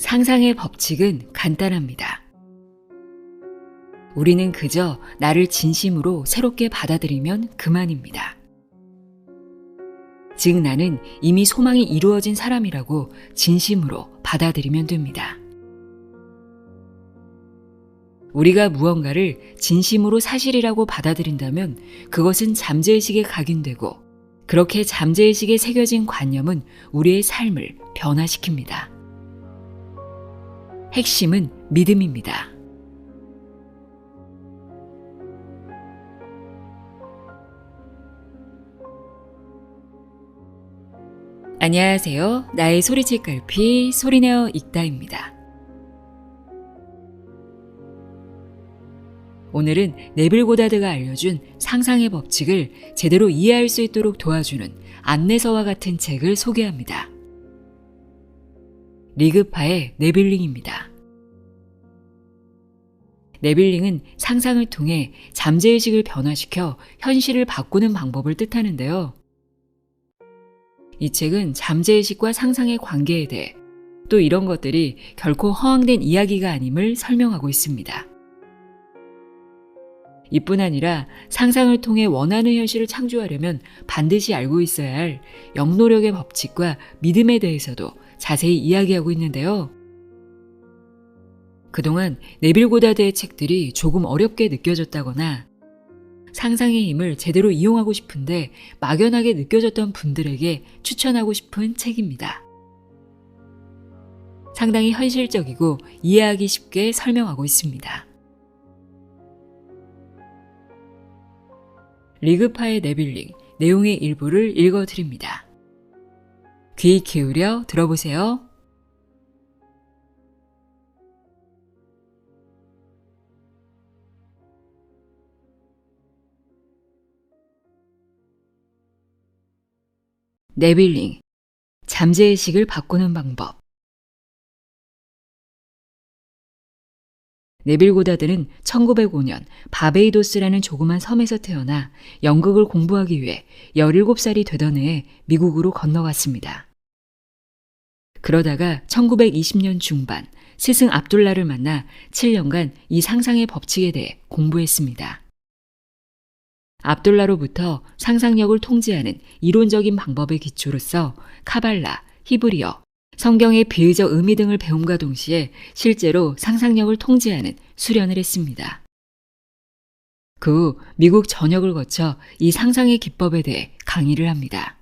상상의 법칙은 간단합니다. 우리는 그저 나를 진심으로 새롭게 받아들이면 그만입니다. 즉 나는 이미 소망이 이루어진 사람이라고 진심으로 받아들이면 됩니다. 우리가 무언가를 진심으로 사실이라고 받아들인다면 그것은 잠재의식에 각인되고 그렇게 잠재의식에 새겨진 관념은 우리의 삶을 변화시킵니다. 핵심은 믿음입니다. 안녕하세요. 나의 소리책 갈피 소리내어 읽다입니다. 오늘은 네빌 고다드가 알려준 상상의 법칙을 제대로 이해할 수 있도록 도와주는 안내서와 같은 책을 소개합니다. 리그파의 네빌링입니다. 네빌링은 상상을 통해 잠재의식을 변화시켜 현실을 바꾸는 방법을 뜻하는데요. 이 책은 잠재의식과 상상의 관계에 대해 또 이런 것들이 결코 허황된 이야기가 아님을 설명하고 있습니다. 이뿐 아니라 상상을 통해 원하는 현실을 창조하려면 반드시 알고 있어야 할 영노력의 법칙과 믿음에 대해서도 자세히 이야기하고 있는데요. 그동안 네빌 고다드의 책들이 조금 어렵게 느껴졌다거나 상상의 힘을 제대로 이용하고 싶은데 막연하게 느껴졌던 분들에게 추천하고 싶은 책입니다. 상당히 현실적이고 이해하기 쉽게 설명하고 있습니다. 리그파의 네빌링, 내용의 일부를 읽어드립니다. 귀 기울여 들어보세요. 네빌링, 잠재의식을 바꾸는 방법. 네빌 고다드는 1905년 바베이도스라는 조그만 섬에서 태어나 연극을 공부하기 위해 17살이 되던 해에 미국으로 건너갔습니다. 그러다가 1920년 중반 스승 압둘라를 만나 7년간 이 상상의 법칙에 대해 공부했습니다. 압둘라로부터 상상력을 통제하는 이론적인 방법의 기초로서 카발라, 히브리어, 성경의 비의적 의미 등을 배움과 동시에 실제로 상상력을 통제하는 수련을 했습니다. 그 후 미국 전역을 거쳐 이 상상의 기법에 대해 강의를 합니다.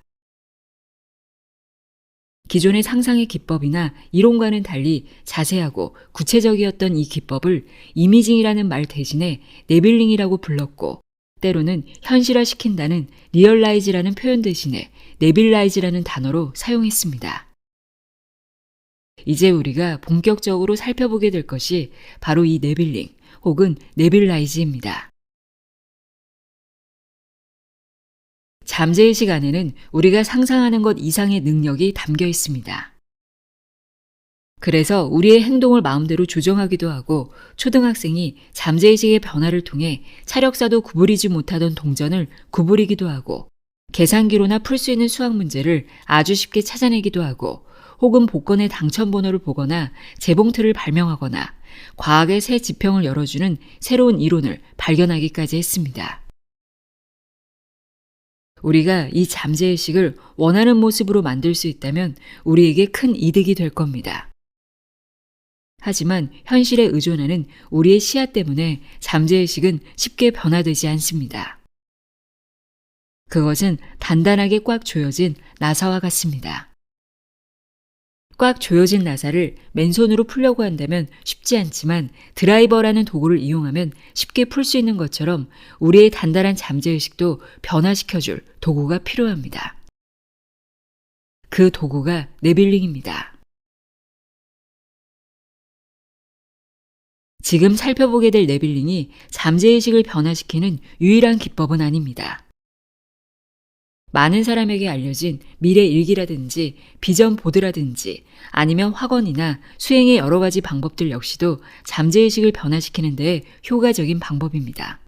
기존의 상상의 기법이나 이론과는 달리 자세하고 구체적이었던 이 기법을 이미징이라는 말 대신에 네빌링이라고 불렀고 때로는 현실화시킨다는 리얼라이즈라는 표현 대신에 네빌라이즈라는 단어로 사용했습니다. 이제 우리가 본격적으로 살펴보게 될 것이 바로 이 네빌링 혹은 네빌라이즈입니다. 잠재의식 안에는 우리가 상상하는 것 이상의 능력이 담겨 있습니다. 그래서 우리의 행동을 마음대로 조정하기도 하고 초등학생이 잠재의식의 변화를 통해 차력사도 구부리지 못하던 동전을 구부리기도 하고 계산기로나 풀 수 있는 수학 문제를 아주 쉽게 찾아내기도 하고 혹은 복권의 당첨번호를 보거나 재봉틀을 발명하거나 과학의 새 지평을 열어주는 새로운 이론을 발견하기까지 했습니다. 우리가 이 잠재의식을 원하는 모습으로 만들 수 있다면 우리에게 큰 이득이 될 겁니다. 하지만 현실에 의존하는 우리의 시야 때문에 잠재의식은 쉽게 변화되지 않습니다. 그것은 단단하게 꽉 조여진 나사와 같습니다. 꽉 조여진 나사를 맨손으로 풀려고 한다면 쉽지 않지만 드라이버라는 도구를 이용하면 쉽게 풀 수 있는 것처럼 우리의 단단한 잠재의식도 변화시켜줄 도구가 필요합니다. 그 도구가 네빌링입니다. 지금 살펴보게 될 네빌링이 잠재의식을 변화시키는 유일한 기법은 아닙니다. 많은 사람에게 알려진 미래 일기라든지 비전 보드라든지 아니면 학원이나 수행의 여러 가지 방법들 역시도 잠재의식을 변화시키는 데 효과적인 방법입니다.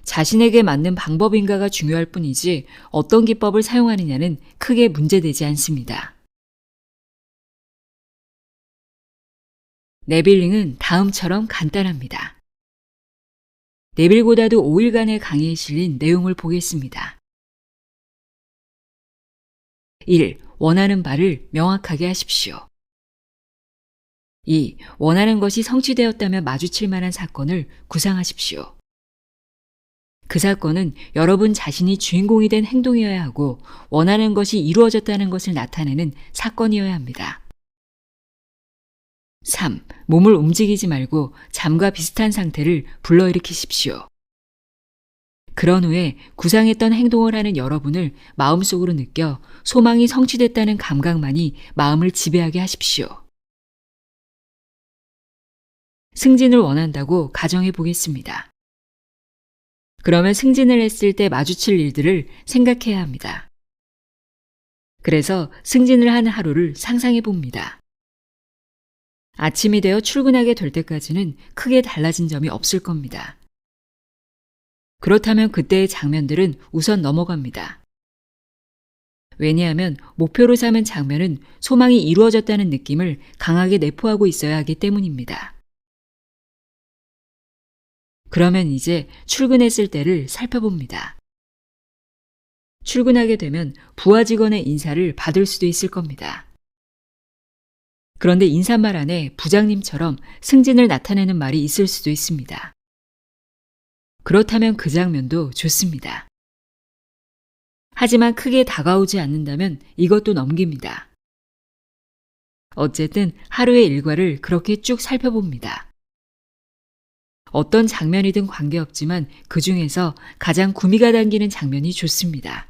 자신에게 맞는 방법인가가 중요할 뿐이지 어떤 기법을 사용하느냐는 크게 문제되지 않습니다. 네빌링은 다음처럼 간단합니다. 네빌고다드 5일간의 강의에 실린 내용을 보겠습니다. 1. 원하는 바를 명확하게 하십시오. 2. 원하는 것이 성취되었다면 마주칠 만한 사건을 구상하십시오. 그 사건은 여러분 자신이 주인공이 된 행동이어야 하고 원하는 것이 이루어졌다는 것을 나타내는 사건이어야 합니다. 3. 몸을 움직이지 말고 잠과 비슷한 상태를 불러일으키십시오. 그런 후에 구상했던 행동을 하는 여러분을 마음속으로 느껴 소망이 성취됐다는 감각만이 마음을 지배하게 하십시오. 승진을 원한다고 가정해 보겠습니다. 그러면 승진을 했을 때 마주칠 일들을 생각해야 합니다. 그래서 승진을 한 하루를 상상해 봅니다. 아침이 되어 출근하게 될 때까지는 크게 달라진 점이 없을 겁니다. 그렇다면 그때의 장면들은 우선 넘어갑니다. 왜냐하면 목표로 삼은 장면은 소망이 이루어졌다는 느낌을 강하게 내포하고 있어야 하기 때문입니다. 그러면 이제 출근했을 때를 살펴봅니다. 출근하게 되면 부하 직원의 인사를 받을 수도 있을 겁니다. 그런데 인사말 안에 부장님처럼 승진을 나타내는 말이 있을 수도 있습니다. 그렇다면 그 장면도 좋습니다. 하지만 크게 다가오지 않는다면 이것도 넘깁니다. 어쨌든 하루의 일과를 그렇게 쭉 살펴봅니다. 어떤 장면이든 관계없지만 그 중에서 가장 구미가 당기는 장면이 좋습니다.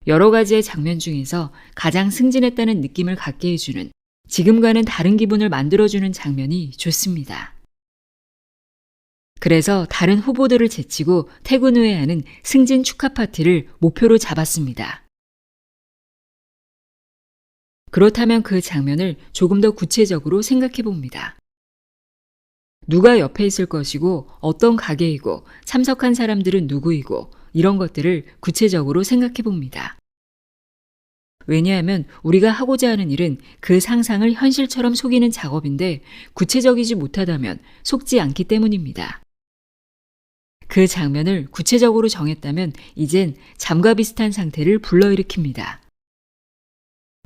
여러 가지의 장면 중에서 가장 승진했다는 느낌을 갖게 해주는, 지금과는 다른 기분을 만들어주는 장면이 좋습니다. 그래서 다른 후보들을 제치고 퇴근 후에 하는 승진 축하 파티를 목표로 잡았습니다. 그렇다면 그 장면을 조금 더 구체적으로 생각해 봅니다. 누가 옆에 있을 것이고 어떤 가게이고 참석한 사람들은 누구이고 이런 것들을 구체적으로 생각해 봅니다. 왜냐하면 우리가 하고자 하는 일은 그 상상을 현실처럼 속이는 작업인데 구체적이지 못하다면 속지 않기 때문입니다. 그 장면을 구체적으로 정했다면 이젠 잠과 비슷한 상태를 불러일으킵니다.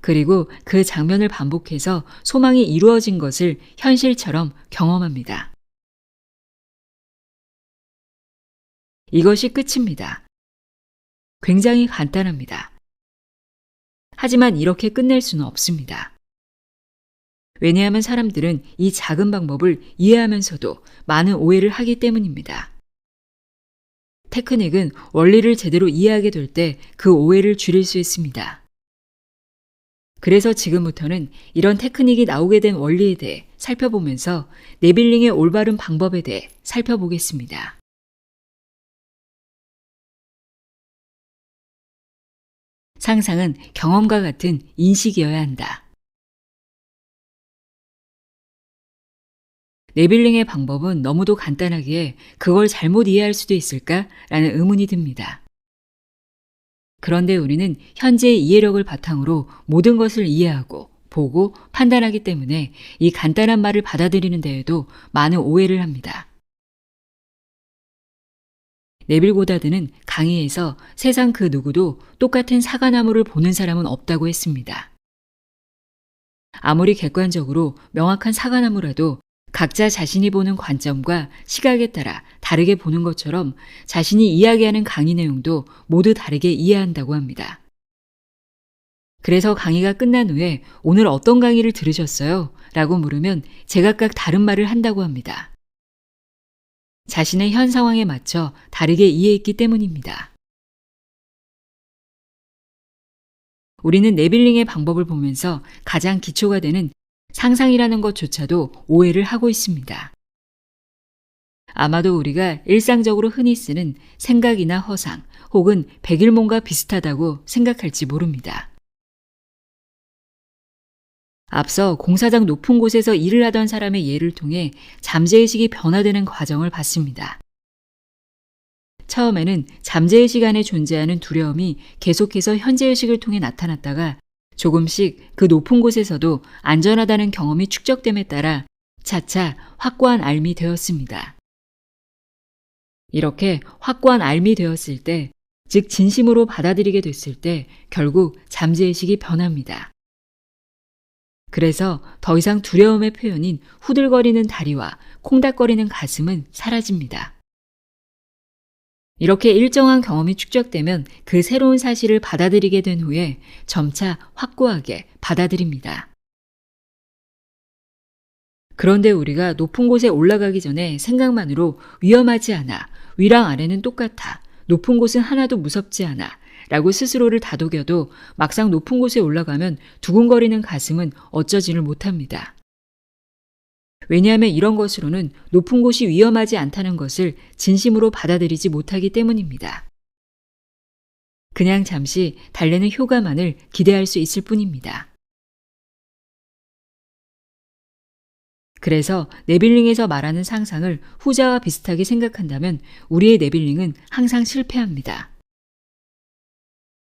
그리고 그 장면을 반복해서 소망이 이루어진 것을 현실처럼 경험합니다. 이것이 끝입니다. 굉장히 간단합니다. 하지만 이렇게 끝낼 수는 없습니다. 왜냐하면 사람들은 이 작은 방법을 이해하면서도 많은 오해를 하기 때문입니다. 테크닉은 원리를 제대로 이해하게 될 때 그 오해를 줄일 수 있습니다. 그래서 지금부터는 이런 테크닉이 나오게 된 원리에 대해 살펴보면서 네빌링의 올바른 방법에 대해 살펴보겠습니다. 상상은 경험과 같은 인식이어야 한다. 네빌링의 방법은 너무도 간단하기에 그걸 잘못 이해할 수도 있을까라는 의문이 듭니다. 그런데 우리는 현재의 이해력을 바탕으로 모든 것을 이해하고 보고 판단하기 때문에 이 간단한 말을 받아들이는 데에도 많은 오해를 합니다. 네빌 고다드는 강의에서 세상 그 누구도 똑같은 사과나무를 보는 사람은 없다고 했습니다. 아무리 객관적으로 명확한 사과나무라도 각자 자신이 보는 관점과 시각에 따라 다르게 보는 것처럼 자신이 이야기하는 강의 내용도 모두 다르게 이해한다고 합니다. 그래서 강의가 끝난 후에 오늘 어떤 강의를 들으셨어요? 라고 물으면 제각각 다른 말을 한다고 합니다. 자신의 현 상황에 맞춰 다르게 이해했기 때문입니다. 우리는 네빌링의 방법을 보면서 가장 기초가 되는 상상이라는 것조차도 오해를 하고 있습니다. 아마도 우리가 일상적으로 흔히 쓰는 생각이나 허상 혹은 백일몽과 비슷하다고 생각할지 모릅니다. 앞서 공사장 높은 곳에서 일을 하던 사람의 예를 통해 잠재의식이 변화되는 과정을 봤습니다. 처음에는 잠재의식 안에 존재하는 두려움이 계속해서 현재의식을 통해 나타났다가 조금씩 그 높은 곳에서도 안전하다는 경험이 축적됨에 따라 차차 확고한 알미 되었습니다. 이렇게 확고한 알미 되었을 때, 즉 진심으로 받아들이게 됐을 때 결국 잠재의식이 변합니다. 그래서 더 이상 두려움의 표현인 후들거리는 다리와 콩닥거리는 가슴은 사라집니다. 이렇게 일정한 경험이 축적되면 그 새로운 사실을 받아들이게 된 후에 점차 확고하게 받아들입니다. 그런데 우리가 높은 곳에 올라가기 전에 생각만으로 위험하지 않아, 위랑 아래는 똑같아, 높은 곳은 하나도 무섭지 않아 라고 스스로를 다독여도 막상 높은 곳에 올라가면 두근거리는 가슴은 어쩌지를 못합니다. 왜냐하면 이런 것으로는 높은 곳이 위험하지 않다는 것을 진심으로 받아들이지 못하기 때문입니다. 그냥 잠시 달래는 효과만을 기대할 수 있을 뿐입니다. 그래서 네빌링에서 말하는 상상을 후자와 비슷하게 생각한다면 우리의 네빌링은 항상 실패합니다.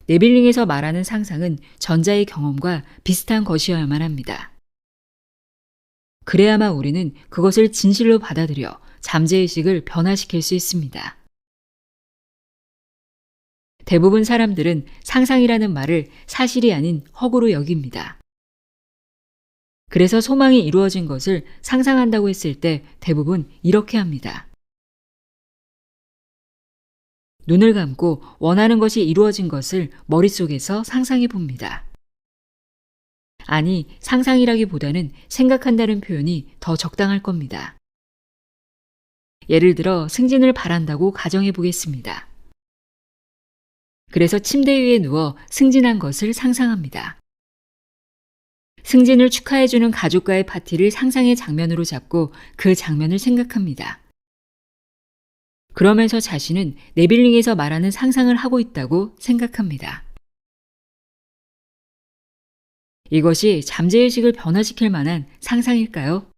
네빌링에서 말하는 상상은 전자의 경험과 비슷한 것이어야만 합니다. 그래야만 우리는 그것을 진실로 받아들여 잠재의식을 변화시킬 수 있습니다. 대부분 사람들은 상상이라는 말을 사실이 아닌 허구로 여깁니다. 그래서 소망이 이루어진 것을 상상한다고 했을 때 대부분 이렇게 합니다. 눈을 감고 원하는 것이 이루어진 것을 머릿속에서 상상해 봅니다. 아니, 상상이라기보다는 생각한다는 표현이 더 적당할 겁니다. 예를 들어 승진을 바란다고 가정해 보겠습니다. 그래서 침대 위에 누워 승진한 것을 상상합니다. 승진을 축하해주는 가족과의 파티를 상상의 장면으로 잡고 그 장면을 생각합니다. 그러면서 자신은 네빌링에서 말하는 상상을 하고 있다고 생각합니다. 이것이 잠재의식을 변화시킬 만한 상상일까요?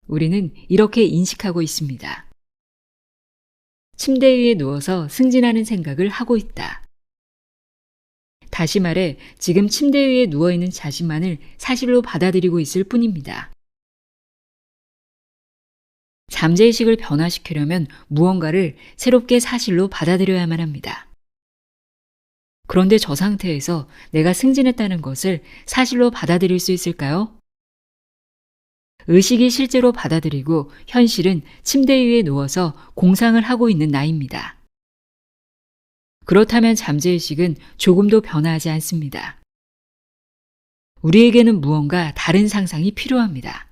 우리는 이렇게 인식하고 있습니다. 침대 위에 누워서 승진하는 생각을 하고 있다. 다시 말해 지금 침대 위에 누워있는 자신만을 사실로 받아들이고 있을 뿐입니다. 잠재의식을 변화시키려면 무언가를 새롭게 사실로 받아들여야만 합니다. 그런데 저 상태에서 내가 승진했다는 것을 사실로 받아들일 수 있을까요? 의식이 실제로 받아들이고 현실은 침대 위에 누워서 공상을 하고 있는 나입니다. 그렇다면 잠재의식은 조금도 변화하지 않습니다. 우리에게는 무언가 다른 상상이 필요합니다.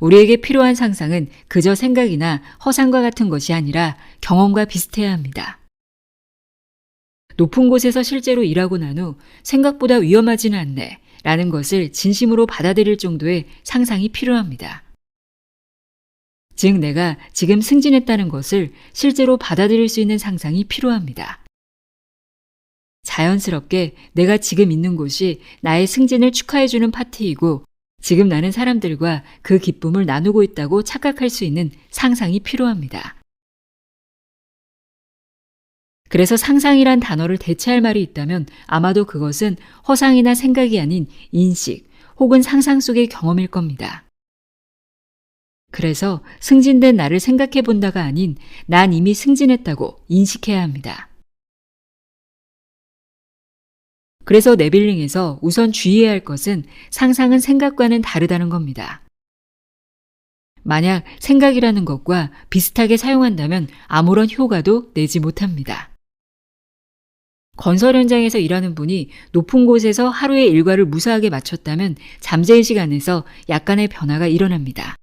우리에게 필요한 상상은 그저 생각이나 허상과 같은 것이 아니라 경험과 비슷해야 합니다. 높은 곳에서 실제로 일하고 난 후 생각보다 위험하지는 않네 라는 것을 진심으로 받아들일 정도의 상상이 필요합니다. 즉 내가 지금 승진했다는 것을 실제로 받아들일 수 있는 상상이 필요합니다. 자연스럽게 내가 지금 있는 곳이 나의 승진을 축하해주는 파티이고 지금 나는 사람들과 그 기쁨을 나누고 있다고 착각할 수 있는 상상이 필요합니다. 그래서 상상이란 단어를 대체할 말이 있다면 아마도 그것은 허상이나 생각이 아닌 인식 혹은 상상 속의 경험일 겁니다. 그래서 승진된 나를 생각해 본다가 아닌 난 이미 승진했다고 인식해야 합니다. 그래서 네빌링에서 우선 주의해야 할 것은 상상은 생각과는 다르다는 겁니다. 만약 생각이라는 것과 비슷하게 사용한다면 아무런 효과도 내지 못합니다. 건설 현장에서 일하는 분이 높은 곳에서 하루의 일과를 무사하게 마쳤다면 잠재의식 안에서 약간의 변화가 일어납니다.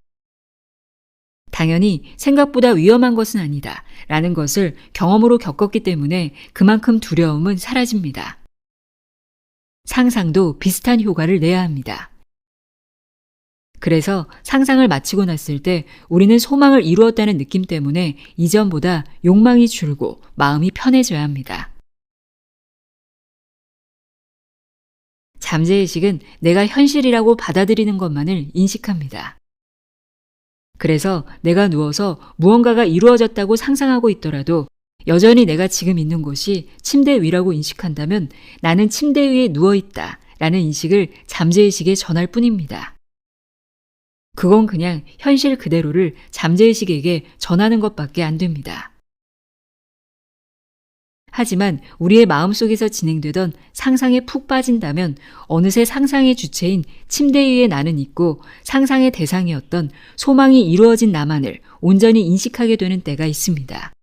당연히 생각보다 위험한 것은 아니다 라는 것을 경험으로 겪었기 때문에 그만큼 두려움은 사라집니다. 상상도 비슷한 효과를 내야 합니다. 그래서 상상을 마치고 났을 때 우리는 소망을 이루었다는 느낌 때문에 이전보다 욕망이 줄고 마음이 편해져야 합니다. 잠재의식은 내가 현실이라고 받아들이는 것만을 인식합니다. 그래서 내가 누워서 무언가가 이루어졌다고 상상하고 있더라도 여전히 내가 지금 있는 곳이 침대 위라고 인식한다면 나는 침대 위에 누워있다 라는 인식을 잠재의식에 전할 뿐입니다. 그건 그냥 현실 그대로를 잠재의식에게 전하는 것밖에 안 됩니다. 하지만 우리의 마음속에서 진행되던 상상에 푹 빠진다면 어느새 상상의 주체인 침대 위에 나는 있고 상상의 대상이었던 소망이 이루어진 나만을 온전히 인식하게 되는 때가 있습니다.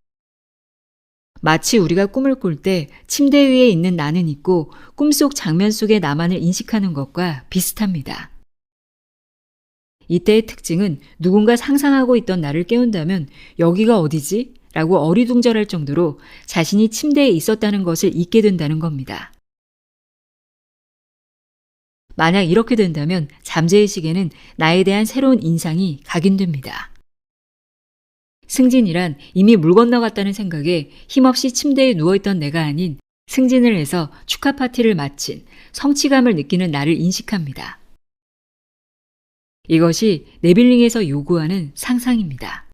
마치 우리가 꿈을 꿀 때 침대 위에 있는 나는 있고 꿈속 장면 속의 나만을 인식하는 것과 비슷합니다. 이때의 특징은 누군가 상상하고 있던 나를 깨운다면 여기가 어디지? 라고 어리둥절할 정도로 자신이 침대에 있었다는 것을 잊게 된다는 겁니다. 만약 이렇게 된다면 잠재의식에는 나에 대한 새로운 인상이 각인됩니다. 승진이란 이미 물 건너갔다는 생각에 힘없이 침대에 누워있던 내가 아닌 승진을 해서 축하 파티를 마친 성취감을 느끼는 나를 인식합니다. 이것이 네빌링에서 요구하는 상상입니다.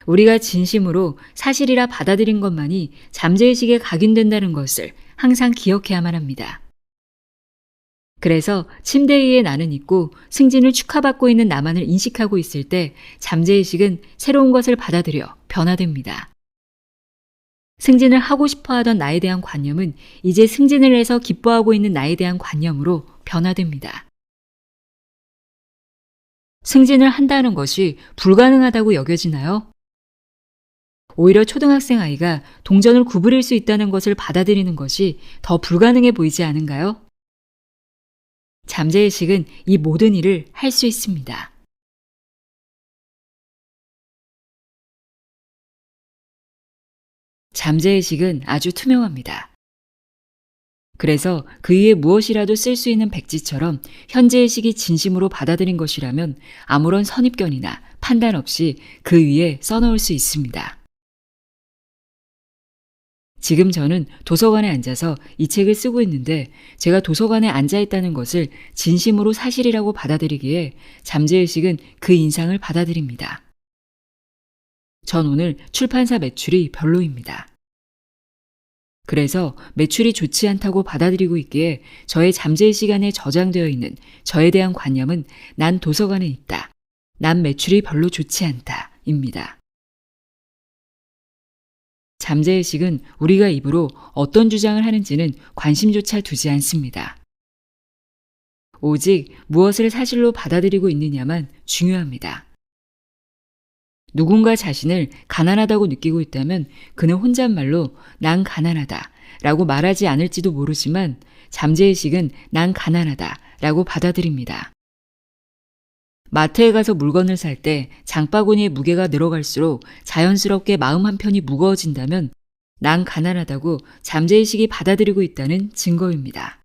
우리가 진심으로 사실이라 받아들인 것만이 잠재의식에 각인된다는 것을 항상 기억해야만 합니다. 그래서 침대 위에 나는 있고 승진을 축하받고 있는 나만을 인식하고 있을 때 잠재의식은 새로운 것을 받아들여 변화됩니다. 승진을 하고 싶어 하던 나에 대한 관념은 이제 승진을 해서 기뻐하고 있는 나에 대한 관념으로 변화됩니다. 승진을 한다는 것이 불가능하다고 여겨지나요? 오히려 초등학생 아이가 동전을 구부릴 수 있다는 것을 받아들이는 것이 더 불가능해 보이지 않은가요? 잠재의식은 이 모든 일을 할 수 있습니다. 잠재의식은 아주 투명합니다. 그래서 그 위에 무엇이라도 쓸 수 있는 백지처럼 현재의식이 진심으로 받아들인 것이라면 아무런 선입견이나 판단 없이 그 위에 써놓을 수 있습니다. 지금 저는 도서관에 앉아서 이 책을 쓰고 있는데 제가 도서관에 앉아 있다는 것을 진심으로 사실이라고 받아들이기에 잠재의식은 그 인상을 받아들입니다. 전 오늘 출판사 매출이 별로입니다. 그래서 매출이 좋지 않다고 받아들이고 있기에 저의 잠재의식 안에 저장되어 있는 저에 대한 관념은 난 도서관에 있다. 난 매출이 별로 좋지 않다. 입니다. 잠재의식은 우리가 입으로 어떤 주장을 하는지는 관심조차 두지 않습니다. 오직 무엇을 사실로 받아들이고 있느냐만 중요합니다. 누군가 자신을 가난하다고 느끼고 있다면 그는 혼잣말로 난 가난하다 라고 말하지 않을지도 모르지만 잠재의식은 난 가난하다 라고 받아들입니다. 마트에 가서 물건을 살 때 장바구니의 무게가 늘어갈수록 자연스럽게 마음 한편이 무거워진다면 난 가난하다고 잠재의식이 받아들이고 있다는 증거입니다.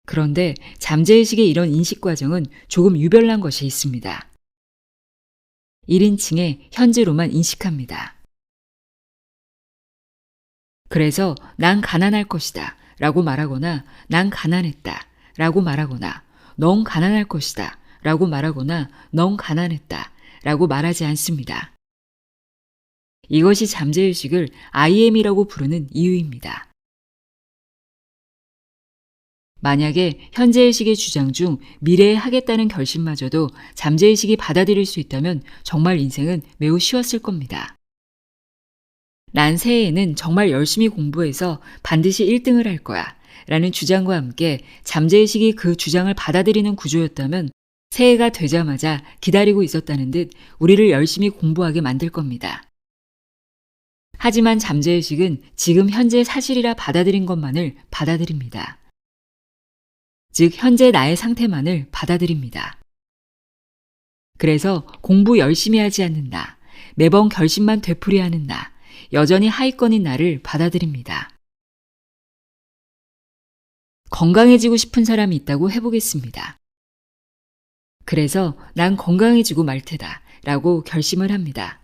그런데 잠재의식의 이런 인식 과정은 조금 유별난 것이 있습니다. 1인칭의 현재로만 인식합니다. 그래서 난 가난할 것이다 라고 말하거나 난 가난했다 라고 말하거나 넌 가난할 것이다 라고 말하거나 넌 가난했다 라고 말하지 않습니다. 이것이 잠재의식을 IM이라고 부르는 이유입니다. 만약에 현재의식의 주장 중 미래에 하겠다는 결심마저도 잠재의식이 받아들일 수 있다면 정말 인생은 매우 쉬웠을 겁니다. 난 새해에는 정말 열심히 공부해서 반드시 1등을 할 거야 라는 주장과 함께 잠재의식이 그 주장을 받아들이는 구조였다면 새해가 되자마자 기다리고 있었다는 듯 우리를 열심히 공부하게 만들 겁니다. 하지만 잠재의식은 지금 현재 사실이라 받아들인 것만을 받아들입니다. 즉 현재 나의 상태만을 받아들입니다. 그래서 공부 열심히 하지 않는 나, 매번 결심만 되풀이하는 나, 여전히 하위권인 나를 받아들입니다. 건강해지고 싶은 사람이 있다고 해보겠습니다. 그래서 난 건강해지고 말 테다 라고 결심을 합니다.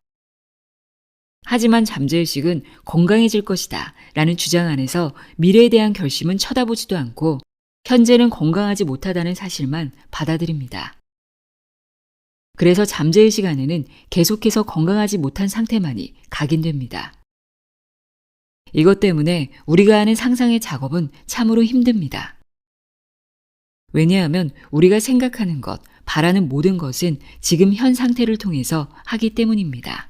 하지만 잠재의식은 건강해질 것이다 라는 주장 안에서 미래에 대한 결심은 쳐다보지도 않고 현재는 건강하지 못하다는 사실만 받아들입니다. 그래서 잠재의 시간에는 계속해서 건강하지 못한 상태만이 각인됩니다. 이것 때문에 우리가 하는 상상의 작업은 참으로 힘듭니다. 왜냐하면 우리가 생각하는 것, 바라는 모든 것은 지금 현 상태를 통해서 하기 때문입니다.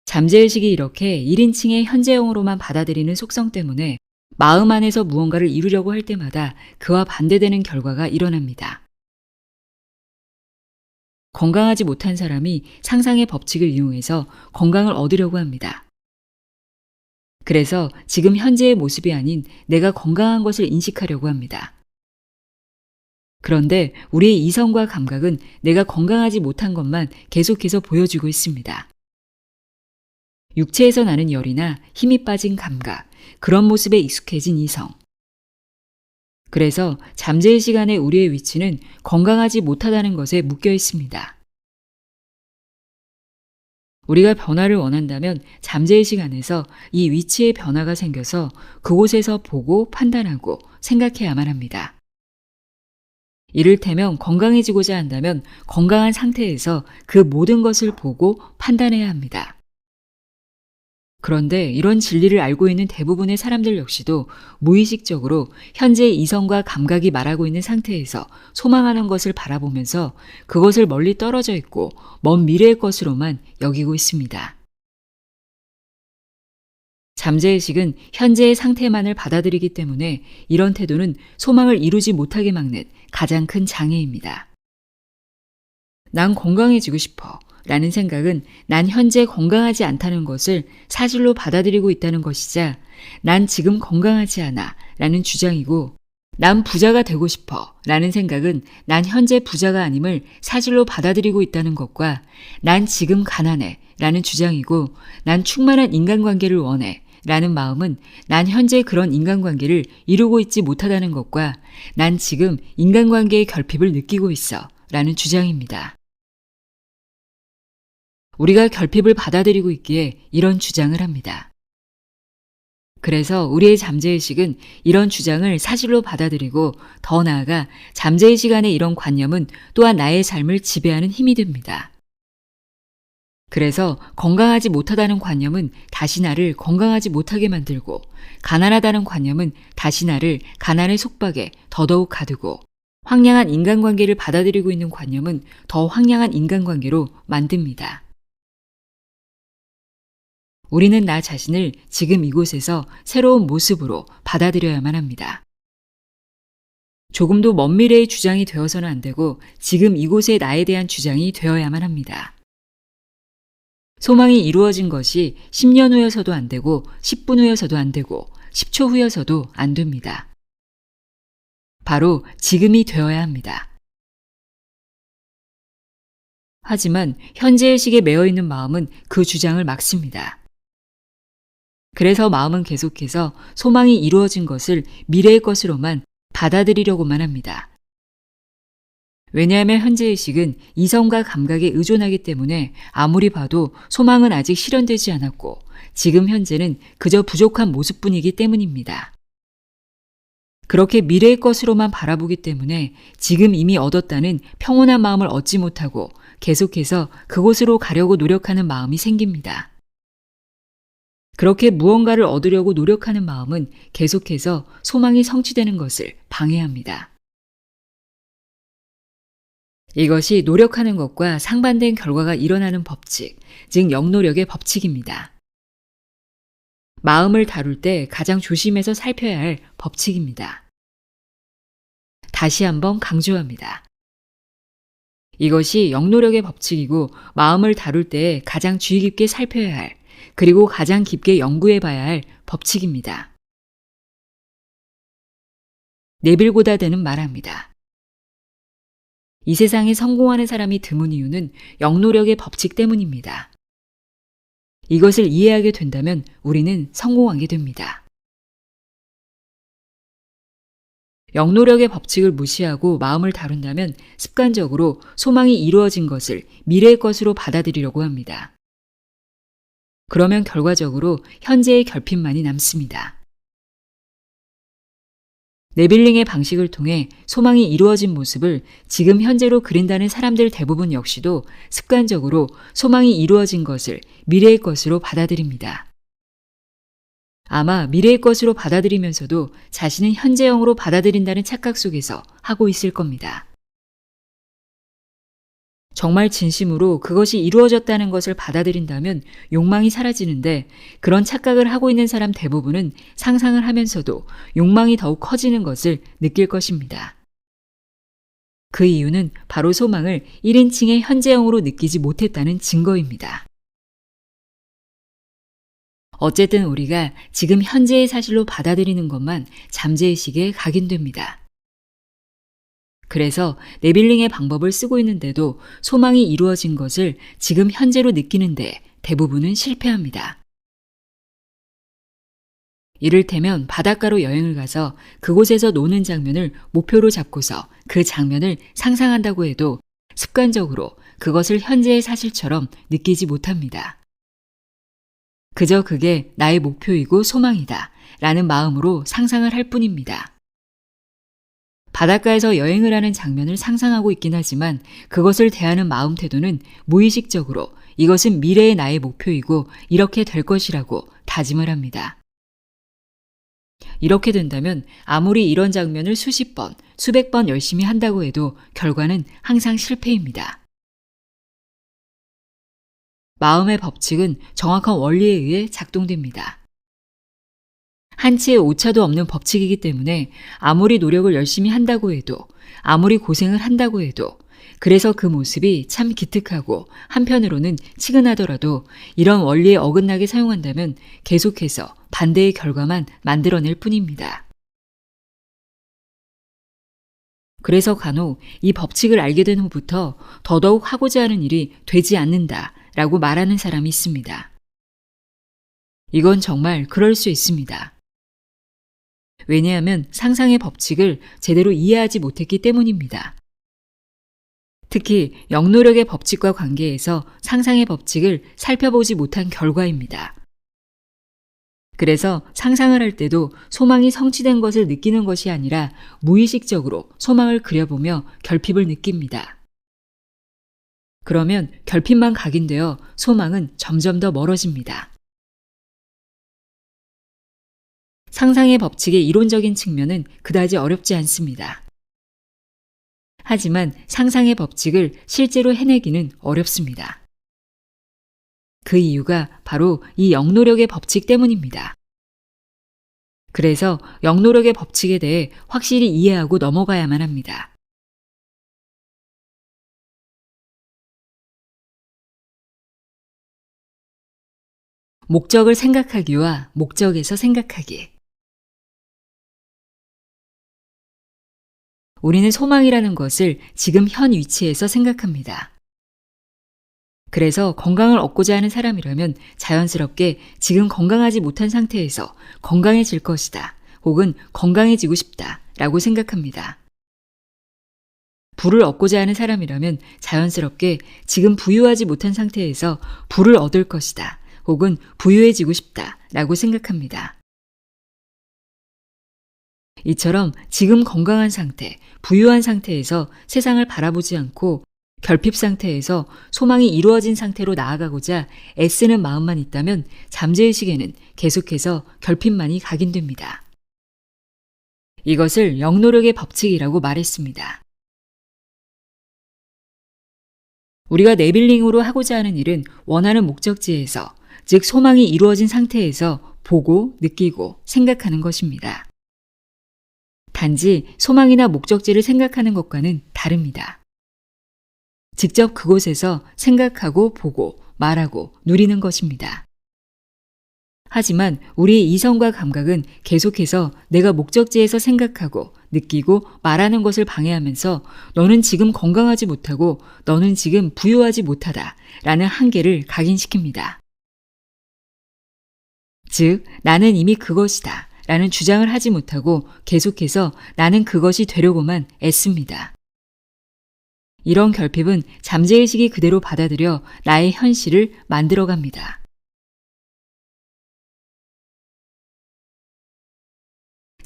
잠재의식이 이렇게 1인칭의 현재형으로만 받아들이는 속성 때문에 마음 안에서 무언가를 이루려고 할 때마다 그와 반대되는 결과가 일어납니다. 건강하지 못한 사람이 상상의 법칙을 이용해서 건강을 얻으려고 합니다. 그래서 지금 현재의 모습이 아닌 내가 건강한 것을 인식하려고 합니다. 그런데 우리의 이성과 감각은 내가 건강하지 못한 것만 계속해서 보여주고 있습니다. 육체에서 나는 열이나 힘이 빠진 감각, 그런 모습에 익숙해진 이성. 그래서 잠재의 시간에 우리의 위치는 건강하지 못하다는 것에 묶여 있습니다. 우리가 변화를 원한다면 잠재의 시간에서 이 위치의 변화가 생겨서 그곳에서 보고 판단하고 생각해야만 합니다. 이를테면 건강해지고자 한다면 건강한 상태에서 그 모든 것을 보고 판단해야 합니다. 그런데 이런 진리를 알고 있는 대부분의 사람들 역시도 무의식적으로 현재의 이성과 감각이 말하고 있는 상태에서 소망하는 것을 바라보면서 그것을 멀리 떨어져 있고 먼 미래의 것으로만 여기고 있습니다. 잠재의식은 현재의 상태만을 받아들이기 때문에 이런 태도는 소망을 이루지 못하게 막는 가장 큰 장애입니다. 난 건강해지고 싶어 라는 생각은 난 현재 건강하지 않다는 것을 사실로 받아들이고 있다는 것이자 난 지금 건강하지 않아 라는 주장이고 난 부자가 되고 싶어 라는 생각은 난 현재 부자가 아님을 사실로 받아들이고 있다는 것과 난 지금 가난해 라는 주장이고 난 충만한 인간관계를 원해 라는 마음은 난 현재 그런 인간관계를 이루고 있지 못하다는 것과 난 지금 인간관계의 결핍을 느끼고 있어 라는 주장입니다. 우리가 결핍을 받아들이고 있기에 이런 주장을 합니다. 그래서 우리의 잠재의식은 이런 주장을 사실로 받아들이고 더 나아가 잠재의식 안의 이런 관념은 또한 나의 삶을 지배하는 힘이 됩니다. 그래서 건강하지 못하다는 관념은 다시 나를 건강하지 못하게 만들고 가난하다는 관념은 다시 나를 가난의 속박에 더더욱 가두고 황량한 인간관계를 받아들이고 있는 관념은 더 황량한 인간관계로 만듭니다. 우리는 나 자신을 지금 이곳에서 새로운 모습으로 받아들여야만 합니다. 조금도 먼 미래의 주장이 되어서는 안 되고 지금 이곳의 나에 대한 주장이 되어야만 합니다. 소망이 이루어진 것이 10년 후여서도 안 되고 10분 후여서도 안 되고 10초 후여서도 안 됩니다. 바로 지금이 되어야 합니다. 하지만 현재의식에 매여 있는 마음은 그 주장을 막습니다. 그래서 마음은 계속해서 소망이 이루어진 것을 미래의 것으로만 받아들이려고만 합니다. 왜냐하면 현재의식은 이성과 감각에 의존하기 때문에 아무리 봐도 소망은 아직 실현되지 않았고 지금 현재는 그저 부족한 모습뿐이기 때문입니다. 그렇게 미래의 것으로만 바라보기 때문에 지금 이미 얻었다는 평온한 마음을 얻지 못하고 계속해서 그곳으로 가려고 노력하는 마음이 생깁니다. 그렇게 무언가를 얻으려고 노력하는 마음은 계속해서 소망이 성취되는 것을 방해합니다. 이것이 노력하는 것과 상반된 결과가 일어나는 법칙, 즉 역노력의 법칙입니다. 마음을 다룰 때 가장 조심해서 살펴야 할 법칙입니다. 다시 한번 강조합니다. 이것이 역노력의 법칙이고 마음을 다룰 때 가장 주의 깊게 살펴야 할 그리고 가장 깊게 연구해 봐야 할 법칙입니다. 네빌 고다드는 말합니다. 이 세상에 성공하는 사람이 드문 이유는 역노력의 법칙 때문입니다. 이것을 이해하게 된다면 우리는 성공하게 됩니다. 역노력의 법칙을 무시하고 마음을 다룬다면 습관적으로 소망이 이루어진 것을 미래의 것으로 받아들이려고 합니다. 그러면 결과적으로 현재의 결핍만이 남습니다. 네빌링의 방식을 통해 소망이 이루어진 모습을 지금 현재로 그린다는 사람들 대부분 역시도 습관적으로 소망이 이루어진 것을 미래의 것으로 받아들입니다. 아마 미래의 것으로 받아들이면서도 자신은 현재형으로 받아들인다는 착각 속에서 하고 있을 겁니다. 정말 진심으로 그것이 이루어졌다는 것을 받아들인다면 욕망이 사라지는데 그런 착각을 하고 있는 사람 대부분은 상상을 하면서도 욕망이 더욱 커지는 것을 느낄 것입니다. 그 이유는 바로 소망을 1인칭의 현재형으로 느끼지 못했다는 증거입니다. 어쨌든 우리가 지금 현재의 사실로 받아들이는 것만 잠재의식에 각인됩니다. 그래서 네빌링의 방법을 쓰고 있는데도 소망이 이루어진 것을 지금 현재로 느끼는데 대부분은 실패합니다. 이를테면 바닷가로 여행을 가서 그곳에서 노는 장면을 목표로 잡고서 그 장면을 상상한다고 해도 습관적으로 그것을 현재의 사실처럼 느끼지 못합니다. 그저 그게 나의 목표이고 소망이다 라는 마음으로 상상을 할 뿐입니다. 바닷가에서 여행을 하는 장면을 상상하고 있긴 하지만 그것을 대하는 마음 태도는 무의식적으로 이것은 미래의 나의 목표이고 이렇게 될 것이라고 다짐을 합니다. 이렇게 된다면 아무리 이런 장면을 수십 번, 수백 번 열심히 한다고 해도 결과는 항상 실패입니다. 마음의 법칙은 정확한 원리에 의해 작동됩니다. 한치의 오차도 없는 법칙이기 때문에 아무리 노력을 열심히 한다고 해도, 아무리 고생을 한다고 해도, 그래서 그 모습이 참 기특하고 한편으로는 치근하더라도 이런 원리에 어긋나게 사용한다면 계속해서 반대의 결과만 만들어낼 뿐입니다. 그래서 간혹 이 법칙을 알게 된 후부터 더더욱 하고자 하는 일이 되지 않는다 라고 말하는 사람이 있습니다. 이건 정말 그럴 수 있습니다. 왜냐하면 상상의 법칙을 제대로 이해하지 못했기 때문입니다. 특히 영노력의 법칙과 관계에서 상상의 법칙을 살펴보지 못한 결과입니다. 그래서 상상을 할 때도 소망이 성취된 것을 느끼는 것이 아니라 무의식적으로 소망을 그려보며 결핍을 느낍니다. 그러면 결핍만 각인되어 소망은 점점 더 멀어집니다. 상상의 법칙의 이론적인 측면은 그다지 어렵지 않습니다. 하지만 상상의 법칙을 실제로 해내기는 어렵습니다. 그 이유가 바로 이 영노력의 법칙 때문입니다. 그래서 영노력의 법칙에 대해 확실히 이해하고 넘어가야만 합니다. 목적을 생각하기와 목적에서 생각하기. 우리는 소망이라는 것을 지금 현 위치에서 생각합니다. 그래서 건강을 얻고자 하는 사람이라면 자연스럽게 지금 건강하지 못한 상태에서 건강해질 것이다, 혹은 건강해지고 싶다 라고 생각합니다. 부를 얻고자 하는 사람이라면 자연스럽게 지금 부유하지 못한 상태에서 부를 얻을 것이다, 혹은 부유해지고 싶다 라고 생각합니다. 이처럼 지금 건강한 상태, 부유한 상태에서 세상을 바라보지 않고 결핍 상태에서 소망이 이루어진 상태로 나아가고자 애쓰는 마음만 있다면 잠재의식에는 계속해서 결핍만이 각인됩니다. 이것을 영노력의 법칙이라고 말했습니다. 우리가 네빌링으로 하고자 하는 일은 원하는 목적지에서, 즉 소망이 이루어진 상태에서 보고, 느끼고, 생각하는 것입니다. 단지 소망이나 목적지를 생각하는 것과는 다릅니다. 직접 그곳에서 생각하고 보고 말하고 누리는 것입니다. 하지만 우리의 이성과 감각은 계속해서 내가 목적지에서 생각하고 느끼고 말하는 것을 방해하면서 너는 지금 건강하지 못하고 너는 지금 부유하지 못하다 라는 한계를 각인시킵니다. 즉, 나는 이미 그것이다 라는 주장을 하지 못하고 계속해서 나는 그것이 되려고만 애씁니다. 이런 결핍은 잠재의식이 그대로 받아들여 나의 현실을 만들어갑니다.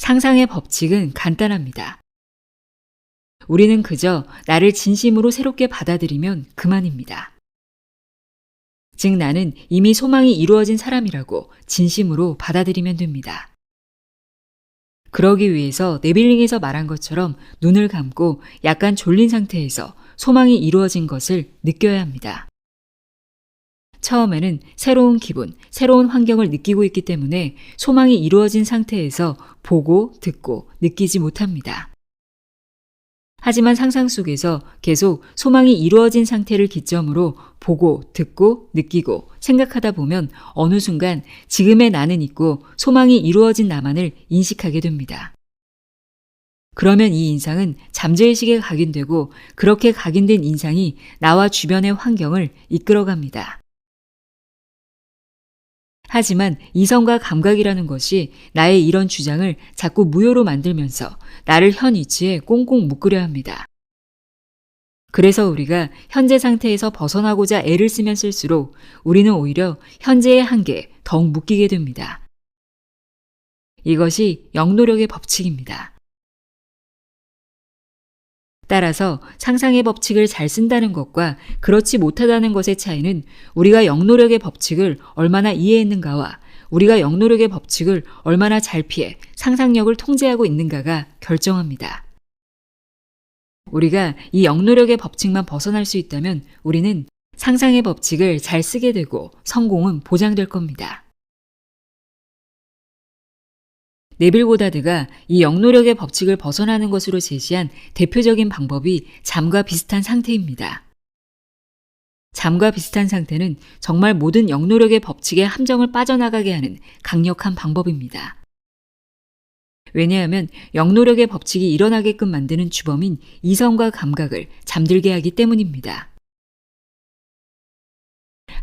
상상의 법칙은 간단합니다. 우리는 그저 나를 진심으로 새롭게 받아들이면 그만입니다. 즉 나는 이미 소망이 이루어진 사람이라고 진심으로 받아들이면 됩니다. 그러기 위해서 네빌링에서 말한 것처럼 눈을 감고 약간 졸린 상태에서 소망이 이루어진 것을 느껴야 합니다. 처음에는 새로운 기분, 새로운 환경을 느끼고 있기 때문에 소망이 이루어진 상태에서 보고, 듣고, 느끼지 못합니다. 하지만 상상 속에서 계속 소망이 이루어진 상태를 기점으로 보고, 듣고, 느끼고, 생각하다 보면 어느 순간 지금의 나는 있고 소망이 이루어진 나만을 인식하게 됩니다. 그러면 이 인상은 잠재의식에 각인되고 그렇게 각인된 인상이 나와 주변의 환경을 이끌어갑니다. 하지만 이성과 감각이라는 것이 나의 이런 주장을 자꾸 무효로 만들면서 나를 현 위치에 꽁꽁 묶으려 합니다. 그래서 우리가 현재 상태에서 벗어나고자 애를 쓰면 쓸수록 우리는 오히려 현재의 한계에 더욱 묶이게 됩니다. 이것이 영노력의 법칙입니다. 따라서 상상의 법칙을 잘 쓴다는 것과 그렇지 못하다는 것의 차이는 우리가 영노력의 법칙을 얼마나 이해했는가와 우리가 영노력의 법칙을 얼마나 잘 피해 상상력을 통제하고 있는가가 결정합니다. 우리가 이 영노력의 법칙만 벗어날 수 있다면 우리는 상상의 법칙을 잘 쓰게 되고 성공은 보장될 겁니다. 네빌 고다드가 이 영노력의 법칙을 벗어나는 것으로 제시한 대표적인 방법이 잠과 비슷한 상태입니다. 잠과 비슷한 상태는 정말 모든 영노력의 법칙의 함정을 빠져나가게 하는 강력한 방법입니다. 왜냐하면 영노력의 법칙이 일어나게끔 만드는 주범인 이성과 감각을 잠들게 하기 때문입니다.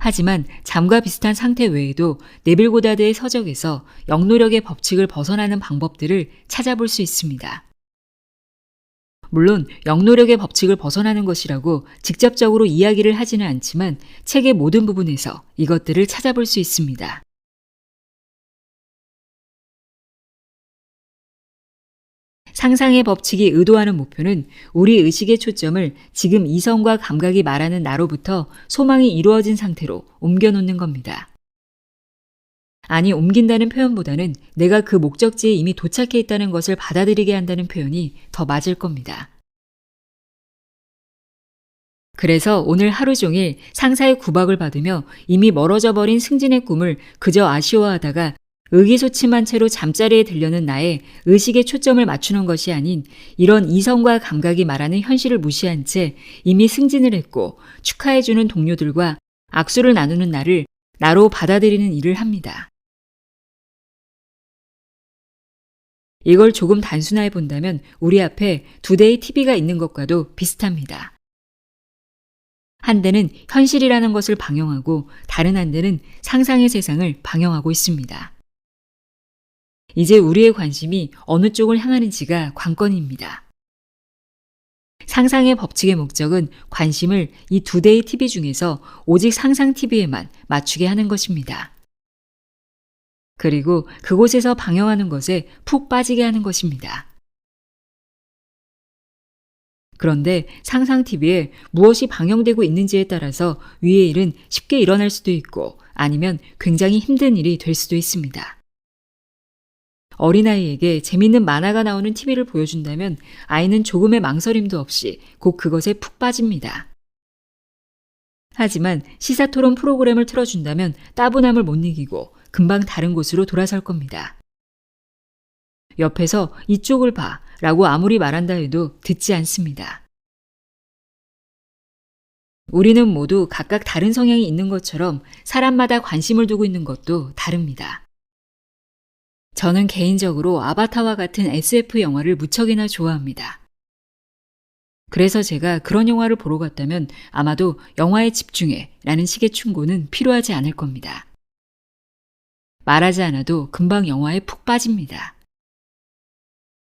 하지만 잠과 비슷한 상태 외에도 네빌 고다드의 서적에서 영노력의 법칙을 벗어나는 방법들을 찾아볼 수 있습니다. 물론 영노력의 법칙을 벗어나는 것이라고 직접적으로 이야기를 하지는 않지만 책의 모든 부분에서 이것들을 찾아볼 수 있습니다. 상상의 법칙이 의도하는 목표는 우리 의식의 초점을 지금 이성과 감각이 말하는 나로부터 소망이 이루어진 상태로 옮겨놓는 겁니다. 아니, 옮긴다는 표현보다는 내가 그 목적지에 이미 도착해 있다는 것을 받아들이게 한다는 표현이 더 맞을 겁니다. 그래서 오늘 하루 종일 상사의 구박을 받으며 이미 멀어져 버린 승진의 꿈을 그저 아쉬워하다가 의기소침한 채로 잠자리에 들려는 나의 의식의 초점을 맞추는 것이 아닌 이런 이성과 감각이 말하는 현실을 무시한 채 이미 승진을 했고 축하해주는 동료들과 악수를 나누는 나를 나로 받아들이는 일을 합니다. 이걸 조금 단순화해 본다면 우리 앞에 두 대의 TV가 있는 것과도 비슷합니다. 한 대는 현실이라는 것을 방영하고 다른 한 대는 상상의 세상을 방영하고 있습니다. 이제 우리의 관심이 어느 쪽을 향하는지가 관건입니다. 상상의 법칙의 목적은 관심을 이 두 대의 TV 중에서 오직 상상 TV에만 맞추게 하는 것입니다. 그리고 그곳에서 방영하는 것에 푹 빠지게 하는 것입니다. 그런데 상상 TV에 무엇이 방영되고 있는지에 따라서 위의 일은 쉽게 일어날 수도 있고 아니면 굉장히 힘든 일이 될 수도 있습니다. 어린아이에게 재밌는 만화가 나오는 TV를 보여준다면 아이는 조금의 망설임도 없이 곧 그것에 푹 빠집니다. 하지만 시사토론 프로그램을 틀어준다면 따분함을 못 이기고 금방 다른 곳으로 돌아설 겁니다. 옆에서 이쪽을 봐 라고 아무리 말한다 해도 듣지 않습니다. 우리는 모두 각각 다른 성향이 있는 것처럼 사람마다 관심을 두고 있는 것도 다릅니다. 저는 개인적으로 아바타와 같은 SF 영화를 무척이나 좋아합니다. 그래서 제가 그런 영화를 보러 갔다면 아마도 영화에 집중해 라는 식의 충고는 필요하지 않을 겁니다. 말하지 않아도 금방 영화에 푹 빠집니다.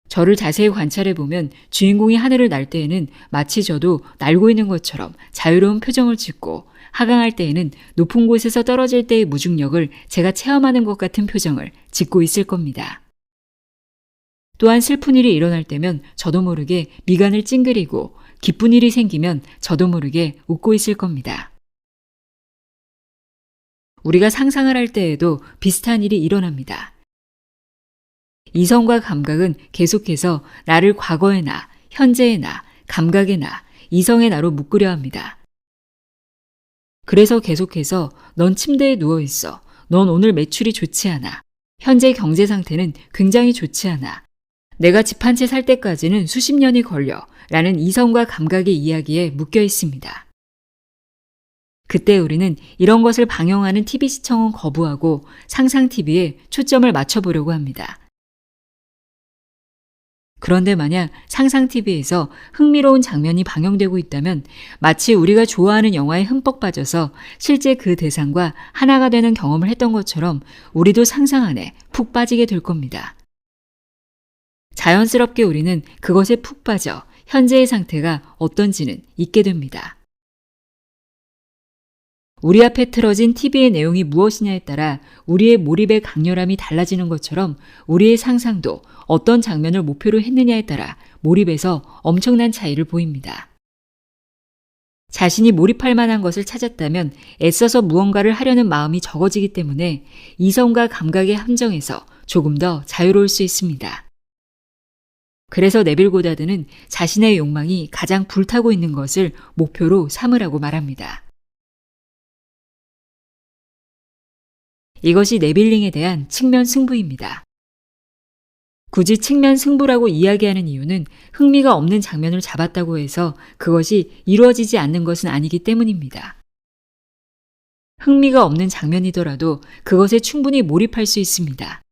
저를 자세히 관찰해 보면 주인공이 하늘을 날 때에는 마치 저도 날고 있는 것처럼 자유로운 표정을 짓고 하강할 때에는 높은 곳에서 떨어질 때의 무중력을 제가 체험하는 것 같은 표정을 짓고 있을 겁니다. 또한 슬픈 일이 일어날 때면 저도 모르게 미간을 찡그리고 기쁜 일이 생기면 저도 모르게 웃고 있을 겁니다. 우리가 상상을 할 때에도 비슷한 일이 일어납니다. 이성과 감각은 계속해서 나를 과거의 나, 현재의 나, 감각의 나, 이성의 나로 묶으려 합니다. 그래서 계속해서 넌 침대에 누워있어. 넌 오늘 매출이 좋지 않아. 현재 경제 상태는 굉장히 좋지 않아. 내가 집 한 채 살 때까지는 수십 년이 걸려. 라는 이성과 감각의 이야기에 묶여 있습니다. 그때 우리는 이런 것을 방영하는 TV 시청은 거부하고 상상 TV에 초점을 맞춰보려고 합니다. 그런데 만약 상상 TV에서 흥미로운 장면이 방영되고 있다면 마치 우리가 좋아하는 영화에 흠뻑 빠져서 실제 그 대상과 하나가 되는 경험을 했던 것처럼 우리도 상상 안에 푹 빠지게 될 겁니다. 자연스럽게 우리는 그것에 푹 빠져 현재의 상태가 어떤지는 잊게 됩니다. 우리 앞에 틀어진 TV의 내용이 무엇이냐에 따라 우리의 몰입의 강렬함이 달라지는 것처럼 우리의 상상도 어떤 장면을 목표로 했느냐에 따라 몰입에서 엄청난 차이를 보입니다. 자신이 몰입할 만한 것을 찾았다면 애써서 무언가를 하려는 마음이 적어지기 때문에 이성과 감각의 함정에서 조금 더 자유로울 수 있습니다. 그래서 네빌 고다드는 자신의 욕망이 가장 불타고 있는 것을 목표로 삼으라고 말합니다. 이것이 네빌링에 대한 측면 승부입니다. 굳이 측면 승부라고 이야기하는 이유는 흥미가 없는 장면을 잡았다고 해서 그것이 이루어지지 않는 것은 아니기 때문입니다. 흥미가 없는 장면이더라도 그것에 충분히 몰입할 수 있습니다.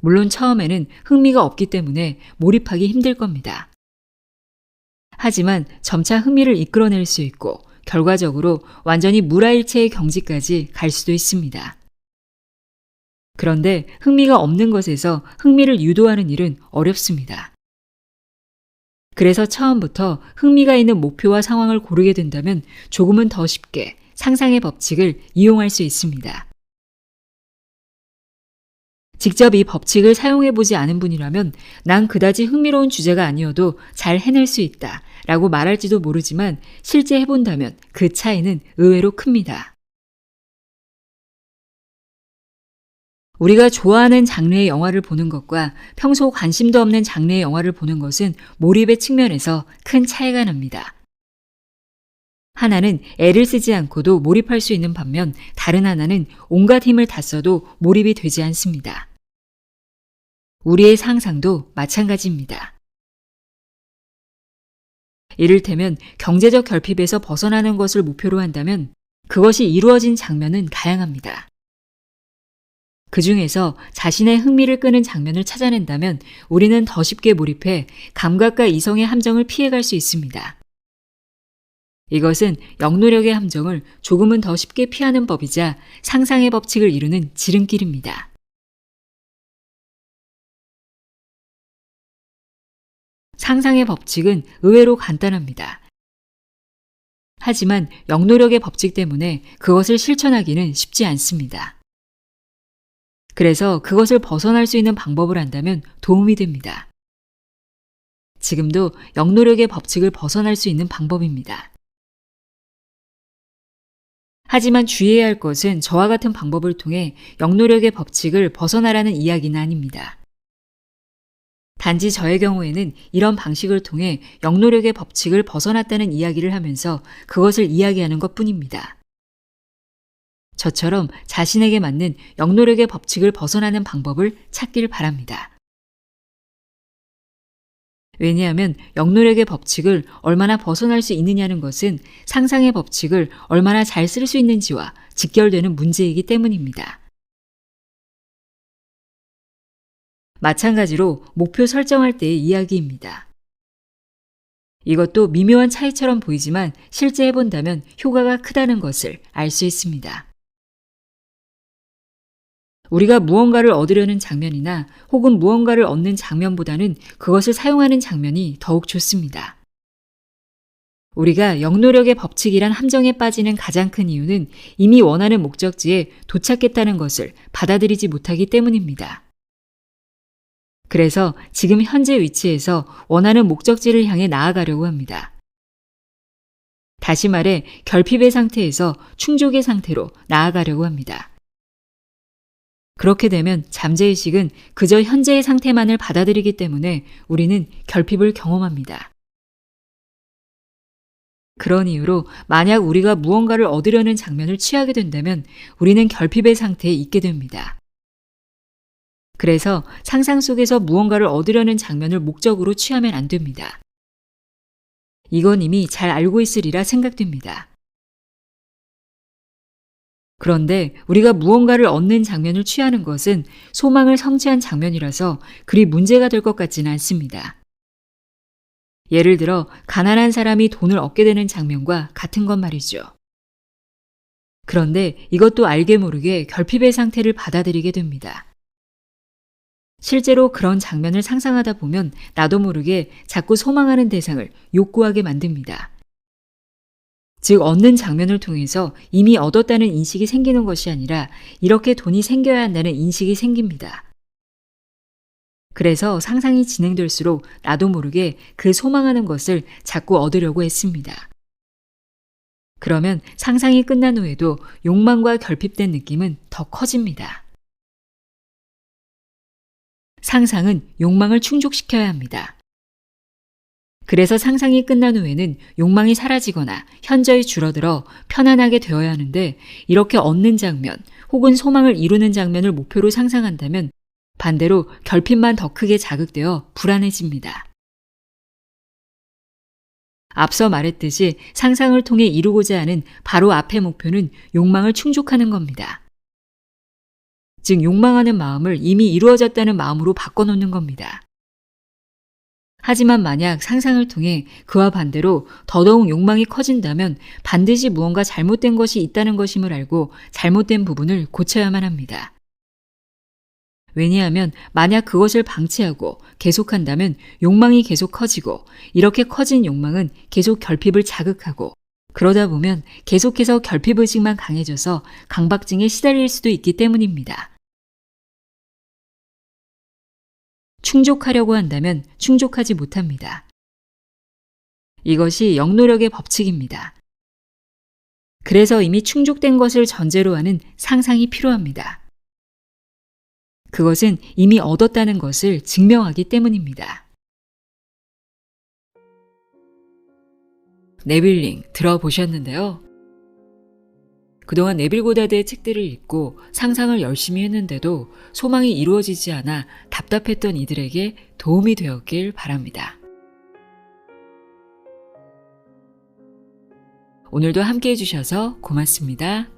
물론 처음에는 흥미가 없기 때문에 몰입하기 힘들 겁니다. 하지만 점차 흥미를 이끌어낼 수 있고 결과적으로 완전히 무라일체의 경지까지 갈 수도 있습니다. 그런데 흥미가 없는 것에서 흥미를 유도하는 일은 어렵습니다. 그래서 처음부터 흥미가 있는 목표와 상황을 고르게 된다면 조금은 더 쉽게 상상의 법칙을 이용할 수 있습니다. 직접 이 법칙을 사용해보지 않은 분이라면 난 그다지 흥미로운 주제가 아니어도 잘 해낼 수 있다 라고 말할지도 모르지만 실제 해본다면 그 차이는 의외로 큽니다. 우리가 좋아하는 장르의 영화를 보는 것과 평소 관심도 없는 장르의 영화를 보는 것은 몰입의 측면에서 큰 차이가 납니다. 하나는 애를 쓰지 않고도 몰입할 수 있는 반면 다른 하나는 온갖 힘을 다 써도 몰입이 되지 않습니다. 우리의 상상도 마찬가지입니다. 이를테면 경제적 결핍에서 벗어나는 것을 목표로 한다면 그것이 이루어진 장면은 다양합니다. 그 중에서 자신의 흥미를 끄는 장면을 찾아낸다면 우리는 더 쉽게 몰입해 감각과 이성의 함정을 피해갈 수 있습니다. 이것은 영노력의 함정을 조금은 더 쉽게 피하는 법이자 상상의 법칙을 이루는 지름길입니다. 상상의 법칙은 의외로 간단합니다. 하지만 영노력의 법칙 때문에 그것을 실천하기는 쉽지 않습니다. 그래서 그것을 벗어날 수 있는 방법을 안다면 도움이 됩니다. 지금도 영노력의 법칙을 벗어날 수 있는 방법입니다. 하지만 주의해야 할 것은 저와 같은 방법을 통해 영노력의 법칙을 벗어나라는 이야기는 아닙니다. 단지 저의 경우에는 이런 방식을 통해 영노력의 법칙을 벗어났다는 이야기를 하면서 그것을 이야기하는 것뿐입니다. 저처럼 자신에게 맞는 영노력의 법칙을 벗어나는 방법을 찾길 바랍니다. 왜냐하면 영노력의 법칙을 얼마나 벗어날 수 있느냐는 것은 상상의 법칙을 얼마나 잘 쓸 수 있는지와 직결되는 문제이기 때문입니다. 마찬가지로 목표 설정할 때의 이야기입니다. 이것도 미묘한 차이처럼 보이지만 실제 해본다면 효과가 크다는 것을 알 수 있습니다. 우리가 무언가를 얻으려는 장면이나 혹은 무언가를 얻는 장면보다는 그것을 사용하는 장면이 더욱 좋습니다. 우리가 영노력의 법칙이란 함정에 빠지는 가장 큰 이유는 이미 원하는 목적지에 도착했다는 것을 받아들이지 못하기 때문입니다. 그래서 지금 현재 위치에서 원하는 목적지를 향해 나아가려고 합니다. 다시 말해 결핍의 상태에서 충족의 상태로 나아가려고 합니다. 그렇게 되면 잠재의식은 그저 현재의 상태만을 받아들이기 때문에 우리는 결핍을 경험합니다. 그런 이유로 만약 우리가 무언가를 얻으려는 장면을 취하게 된다면 우리는 결핍의 상태에 있게 됩니다. 그래서 상상 속에서 무언가를 얻으려는 장면을 목적으로 취하면 안 됩니다. 이건 이미 잘 알고 있으리라 생각됩니다. 그런데 우리가 무언가를 얻는 장면을 취하는 것은 소망을 성취한 장면이라서 그리 문제가 될 것 같지는 않습니다. 예를 들어 가난한 사람이 돈을 얻게 되는 장면과 같은 것 말이죠. 그런데 이것도 알게 모르게 결핍의 상태를 받아들이게 됩니다. 실제로 그런 장면을 상상하다 보면 나도 모르게 자꾸 소망하는 대상을 욕구하게 만듭니다. 즉 얻는 장면을 통해서 이미 얻었다는 인식이 생기는 것이 아니라 이렇게 돈이 생겨야 한다는 인식이 생깁니다. 그래서 상상이 진행될수록 나도 모르게 그 소망하는 것을 자꾸 얻으려고 했습니다. 그러면 상상이 끝난 후에도 욕망과 결핍된 느낌은 더 커집니다. 상상은 욕망을 충족시켜야 합니다. 그래서 상상이 끝난 후에는 욕망이 사라지거나 현저히 줄어들어 편안하게 되어야 하는데 이렇게 얻는 장면 혹은 소망을 이루는 장면을 목표로 상상한다면 반대로 결핍만 더 크게 자극되어 불안해집니다. 앞서 말했듯이 상상을 통해 이루고자 하는 바로 앞의 목표는 욕망을 충족하는 겁니다. 즉 욕망하는 마음을 이미 이루어졌다는 마음으로 바꿔놓는 겁니다. 하지만 만약 상상을 통해 그와 반대로 더더욱 욕망이 커진다면 반드시 무언가 잘못된 것이 있다는 것임을 알고 잘못된 부분을 고쳐야만 합니다. 왜냐하면 만약 그것을 방치하고 계속한다면 욕망이 계속 커지고 이렇게 커진 욕망은 계속 결핍을 자극하고 그러다 보면 계속해서 결핍의식만 강해져서 강박증에 시달릴 수도 있기 때문입니다. 충족하려고 한다면 충족하지 못합니다. 이것이 영노력의 법칙입니다. 그래서 이미 충족된 것을 전제로 하는 상상이 필요합니다. 그것은 이미 얻었다는 것을 증명하기 때문입니다. 네빌링 들어보셨는데요. 그동안 네빌 고다드의 책들을 읽고 상상을 열심히 했는데도 소망이 이루어지지 않아 답답했던 이들에게 도움이 되었길 바랍니다. 오늘도 함께 해주셔서 고맙습니다.